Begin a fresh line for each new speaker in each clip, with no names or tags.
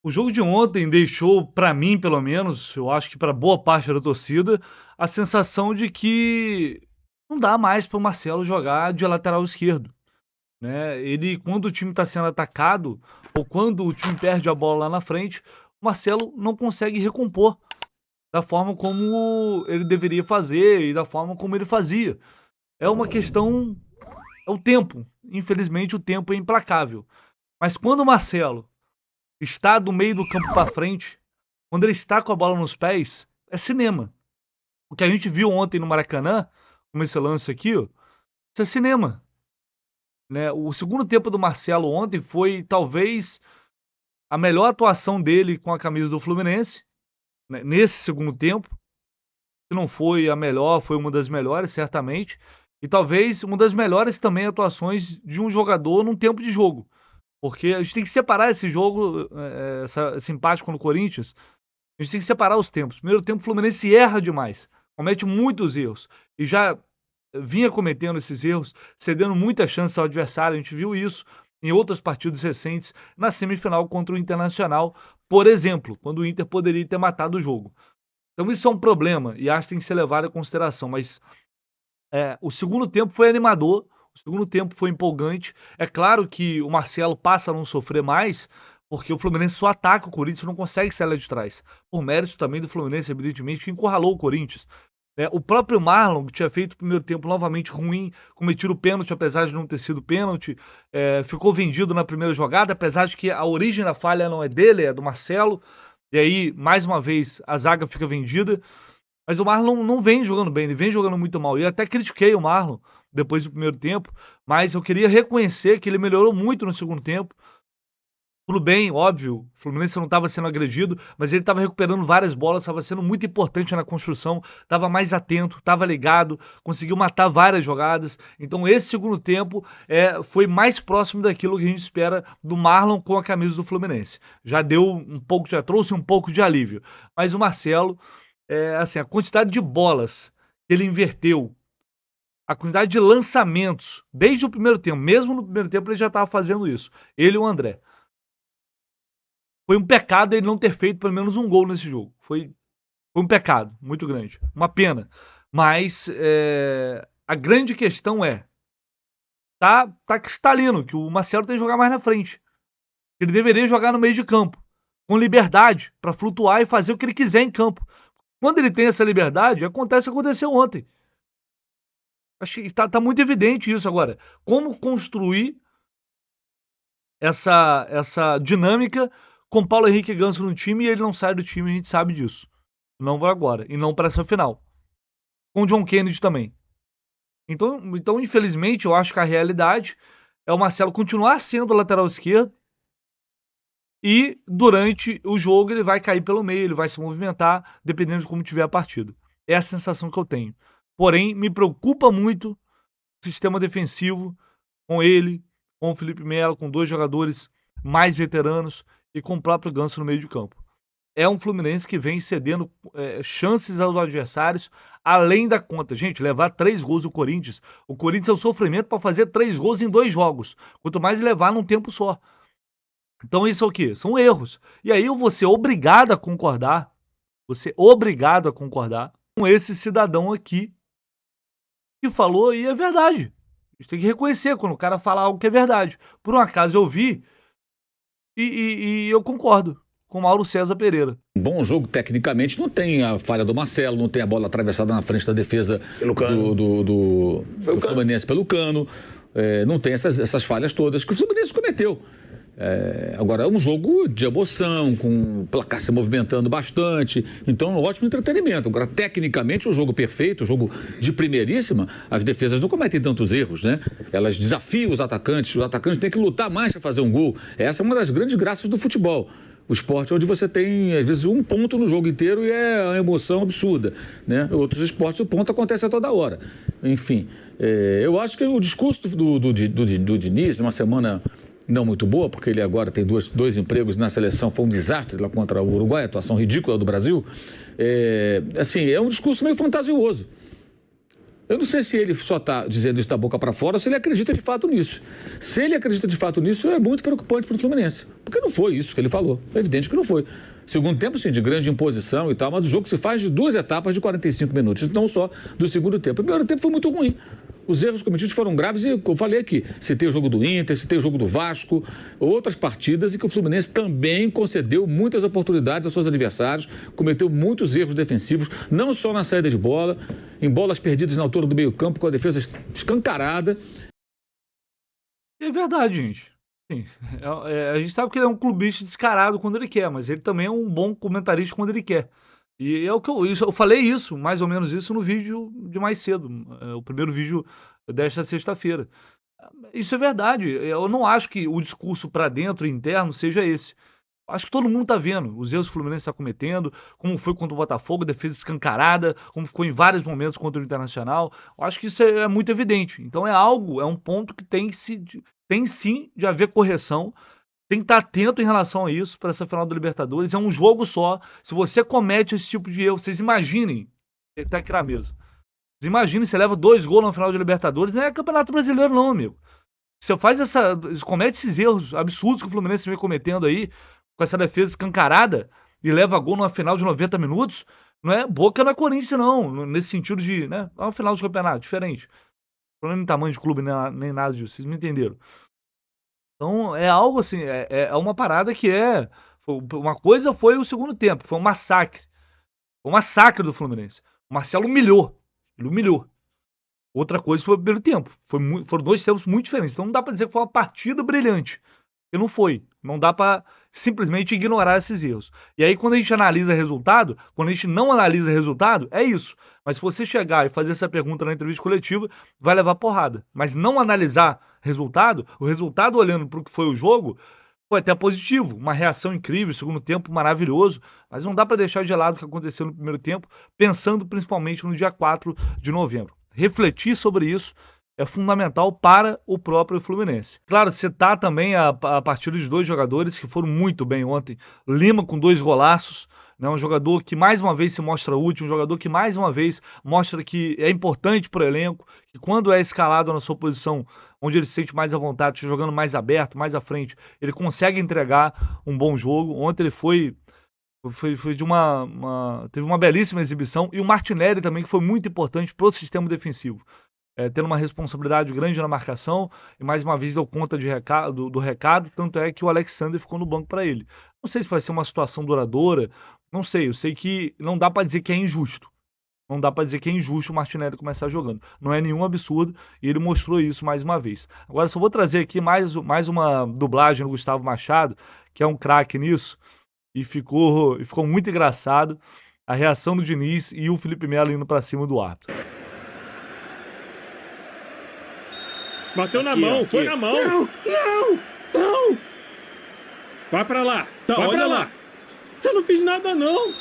O jogo de ontem deixou, pra mim pelo menos, eu acho que pra boa parte da torcida, a sensação de que não dá mais para o Marcelo jogar de lateral esquerdo, né. Ele, quando o time está sendo atacado, ou quando o time perde a bola lá na frente, o Marcelo não consegue recompor da forma como ele deveria fazer e da forma como ele fazia. É uma questão, é o tempo, infelizmente o tempo é implacável. Mas quando o Marcelo está do meio do campo para frente, quando ele está com a bola nos pés, é cinema. O que a gente viu ontem no Maracanã, como esse lance aqui, ó, isso é cinema, né. O segundo tempo do Marcelo ontem foi talvez a melhor atuação dele com a camisa do Fluminense, né, nesse segundo tempo. Se não foi a melhor, foi uma das melhores, certamente. E talvez uma das melhores também atuações de um jogador num tempo de jogo. Porque a gente tem que separar esse jogo, esse empate contra o Corinthians, a gente tem que separar os tempos. Primeiro tempo, o Fluminense erra demais, comete muitos erros. E já vinha cometendo esses erros, cedendo muita chance ao adversário. A gente viu isso em outras partidas recentes, na semifinal contra o Internacional, por exemplo, quando o Inter poderia ter matado o jogo. Então isso é um problema e acho que tem que ser levado em consideração, mas o segundo tempo foi animador, o segundo tempo foi empolgante. É claro que o Marcelo passa a não sofrer mais, porque o Fluminense só ataca o Corinthians e não consegue sair lá de trás. Por mérito também do Fluminense, evidentemente, que encurralou o Corinthians. O próprio Marlon, que tinha feito o primeiro tempo novamente ruim, cometido o pênalti, apesar de não ter sido pênalti, ficou vendido na primeira jogada, apesar de que a origem da falha não é dele, é do Marcelo. E aí, mais uma vez, a zaga fica vendida. Mas o Marlon não vem jogando bem, ele vem jogando muito mal. E eu até critiquei o Marlon depois do primeiro tempo, mas eu queria reconhecer que ele melhorou muito no segundo tempo. Tudo bem, óbvio, o Fluminense não estava sendo agredido, mas ele estava recuperando várias bolas, estava sendo muito importante na construção, estava mais atento, estava ligado, conseguiu matar várias jogadas. Então esse segundo tempo foi mais próximo daquilo que a gente espera do Marlon com a camisa do Fluminense. Já deu um pouco, já trouxe um pouco de alívio. Mas o Marcelo, assim, a quantidade de bolas que ele inverteu, a quantidade de lançamentos, desde o primeiro tempo, mesmo no primeiro tempo ele já estava fazendo isso, ele e o André. Foi um pecado ele não ter feito pelo menos um gol nesse jogo. Foi um pecado muito grande, uma pena. Mas a grande questão tá cristalino que o Marcelo tem que jogar mais na frente. Ele deveria jogar no meio de campo, com liberdade, para flutuar e fazer o que ele quiser em campo. Quando ele tem essa liberdade, acontece o que aconteceu ontem. Acho que tá muito evidente isso agora. Como construir essa dinâmica com Paulo Henrique Ganso no time e ele não sai do time, a gente sabe disso. Não vai agora, e não para essa final. Com o John Kennedy também. Então, infelizmente, eu acho que a realidade é o Marcelo continuar sendo lateral esquerdo e durante o jogo ele vai cair pelo meio, ele vai se movimentar, dependendo de como tiver a partida. É a sensação que eu tenho. Porém, me preocupa muito o sistema defensivo com ele, com o Felipe Melo, com dois jogadores mais veteranos e com o próprio Ganso no meio de campo. É um Fluminense que vem cedendo chances aos adversários além da conta. Gente, levar 3 gols do Corinthians. O Corinthians é um sofrimento para fazer 3 gols em 2 jogos. Quanto mais levar num tempo só. Então isso é o quê? São erros. E aí eu vou ser obrigado a concordar, com esse cidadão aqui que falou e é verdade. A gente tem que reconhecer quando o cara fala algo que é verdade. Por um acaso eu vi e eu concordo com Mauro César Pereira.
Um bom jogo, tecnicamente, não tem a falha do Marcelo, não tem a bola atravessada na frente da defesa do Fluminense pelo Cano, não tem essas falhas todas que o Fluminense cometeu. Agora, é um jogo de emoção, com o placar se movimentando bastante, então é um ótimo entretenimento. Agora, tecnicamente, um jogo perfeito, um jogo de primeiríssima, as defesas não cometem tantos erros, né? Elas desafiam os atacantes têm que lutar mais para fazer um gol. Essa é uma das grandes graças do futebol. O esporte é onde você tem, às vezes, um ponto no jogo inteiro e é uma emoção absurda, né? Outros esportes, o ponto acontece a toda hora. Enfim, eu acho que o discurso do Diniz, numa semana não muito boa, porque ele agora tem dois empregos na seleção, foi um desastre lá contra o Uruguai, atuação ridícula do Brasil, assim, é um discurso meio fantasioso. Eu não sei se ele só está dizendo isso da boca para fora ou se ele acredita de fato nisso. Se ele acredita de fato nisso, é muito preocupante para o Fluminense. Porque não foi isso que ele falou. É evidente que não foi. Segundo tempo, sim, de grande imposição e tal, mas o jogo se faz de 2 etapas de 45 minutos, não só do segundo tempo. O primeiro tempo foi muito ruim. Os erros cometidos foram graves e eu falei aqui, citei o jogo do Inter, citei o jogo do Vasco, outras partidas em que o Fluminense também concedeu muitas oportunidades aos seus adversários, cometeu muitos erros defensivos, não só na saída de bola, em bolas perdidas na altura do meio-campo, com a defesa escancarada.
É verdade, gente. Sim, a gente sabe que ele é um clubista descarado quando ele quer, mas ele também é um bom comentarista quando ele quer. E é o que eu falei isso, mais ou menos isso, no vídeo de mais cedo, o primeiro vídeo desta sexta-feira. Isso é verdade. Eu não acho que o discurso para dentro, interno, seja esse. Acho que todo mundo tá vendo os erros que o Fluminense está cometendo, como foi contra o Botafogo, defesa escancarada, como ficou em vários momentos contra o Internacional. Eu acho que isso é muito evidente. Então é um ponto que tem sim de haver correção. Tem que estar atento em relação a isso para essa final da Libertadores. É um jogo só. Se você comete esse tipo de erro, vocês imaginem, tá aqui na mesa. Vocês imaginem, você leva 2 gols na final de Libertadores, não é Campeonato Brasileiro não, amigo. Você comete esses erros absurdos que o Fluminense vem cometendo aí, com essa defesa escancarada, e leva gol numa final de 90 minutos, não é Boca, não é Corinthians não, nesse sentido de, né, é uma final de campeonato, diferente. Falando em tamanho de clube, nem nada disso, vocês me entenderam. Então é algo assim, é uma parada que uma coisa foi o segundo tempo, foi um massacre. Foi um massacre do Fluminense. O Marcelo humilhou. Ele humilhou. Outra coisa foi o primeiro tempo. Foram 2 tempos muito diferentes. Então não dá pra dizer que foi uma partida brilhante. Porque não foi. Não dá pra simplesmente ignorar esses erros. E aí quando a gente analisa resultado, quando a gente não analisa resultado, é isso. Mas se você chegar e fazer essa pergunta na entrevista coletiva, vai levar porrada. Mas não analisar resultado, o resultado olhando para o que foi o jogo, foi até positivo. Uma reação incrível, segundo tempo maravilhoso, mas não dá para deixar de lado o que aconteceu no primeiro tempo, pensando principalmente no dia 4 de novembro. Refletir sobre isso é fundamental para o próprio Fluminense. Claro, citar também a partida de 2 jogadores que foram muito bem ontem. Lima com 2 golaços, né? Um jogador que mais uma vez se mostra útil, um jogador que mais uma vez mostra que é importante para o elenco, que quando é escalado na sua posição, onde ele se sente mais à vontade, jogando mais aberto, mais à frente, ele consegue entregar um bom jogo. Ontem ele foi teve uma belíssima exibição, e o Martinelli também, que foi muito importante para o sistema defensivo. Tendo uma responsabilidade grande na marcação, e mais uma vez deu conta do recado, tanto é que o Alexandre ficou no banco para ele. Não sei se vai ser uma situação duradoura, não sei, eu sei que não dá para dizer que é injusto. Não dá para dizer que é injusto o Martinelli começar jogando. Não é nenhum absurdo, e ele mostrou isso mais uma vez. Agora só vou trazer aqui mais uma dublagem do Gustavo Machado, que é um craque nisso, e ficou muito engraçado a reação do Diniz e o Felipe Melo indo para cima do árbitro.
Bateu na mão, foi na mão. Não! Vai pra lá, vai pra lá. Eu não fiz nada, não.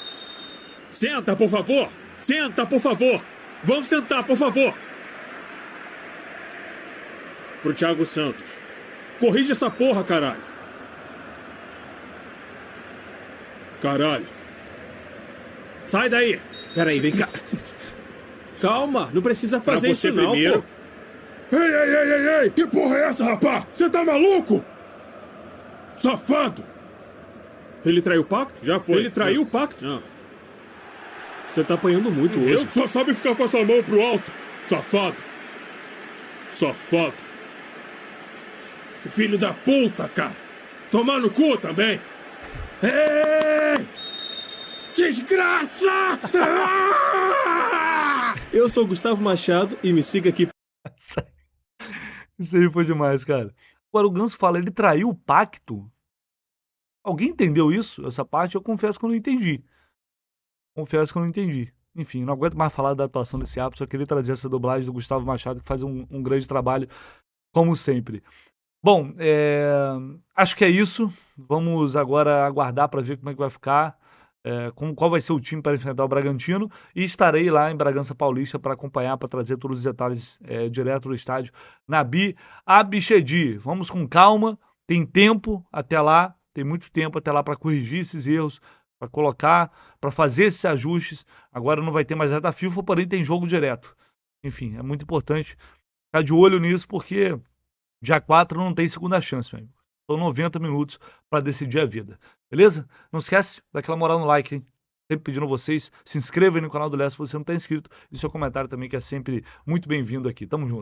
Senta, por favor. Senta, por favor. Vamos sentar, por favor. Pro Thiago Santos. Corrige essa porra, caralho. Caralho. Sai daí.
Peraí, vem cá. Calma, não precisa fazer isso não,
primeiro.
pô.
Ei! Que porra é essa, rapá? Você tá maluco? Safado! Ele traiu o pacto?
Já foi.
Ele traiu o pacto?
Não. Você tá apanhando muito hoje.
Só sabe ficar com essa mão pro alto. Safado. Filho da puta, cara. Tomar no cu também. Ei! Desgraça!
Eu sou o Gustavo Machado e me siga aqui.
Isso aí foi demais, cara. Agora o Ganso fala, ele traiu o pacto? Alguém entendeu isso? Essa parte eu confesso que eu não entendi. Enfim, não aguento mais falar da atuação desse árbitro, só queria trazer essa dublagem do Gustavo Machado, que faz um grande trabalho, como sempre. Bom, acho que é isso. Vamos agora aguardar para ver como é que vai ficar, qual vai ser o time para enfrentar o Bragantino, e estarei lá em Bragança Paulista para acompanhar, para trazer todos os detalhes direto do estádio Nabi Abichedi. Vamos com calma, tem tempo até lá, tem muito tempo até lá para corrigir esses erros, para colocar, para fazer esses ajustes. Agora não vai ter mais data FIFA, porém tem jogo direto. Enfim, é muito importante ficar de olho nisso, porque dia 4 não tem segunda chance, meu amigo. São 90 minutos para decidir a vida. Beleza? Não esquece daquela moral no like, hein? Sempre pedindo a vocês, se inscrevam aí no canal do Léo se você não está inscrito. E seu comentário também, que é sempre muito bem-vindo aqui. Tamo junto.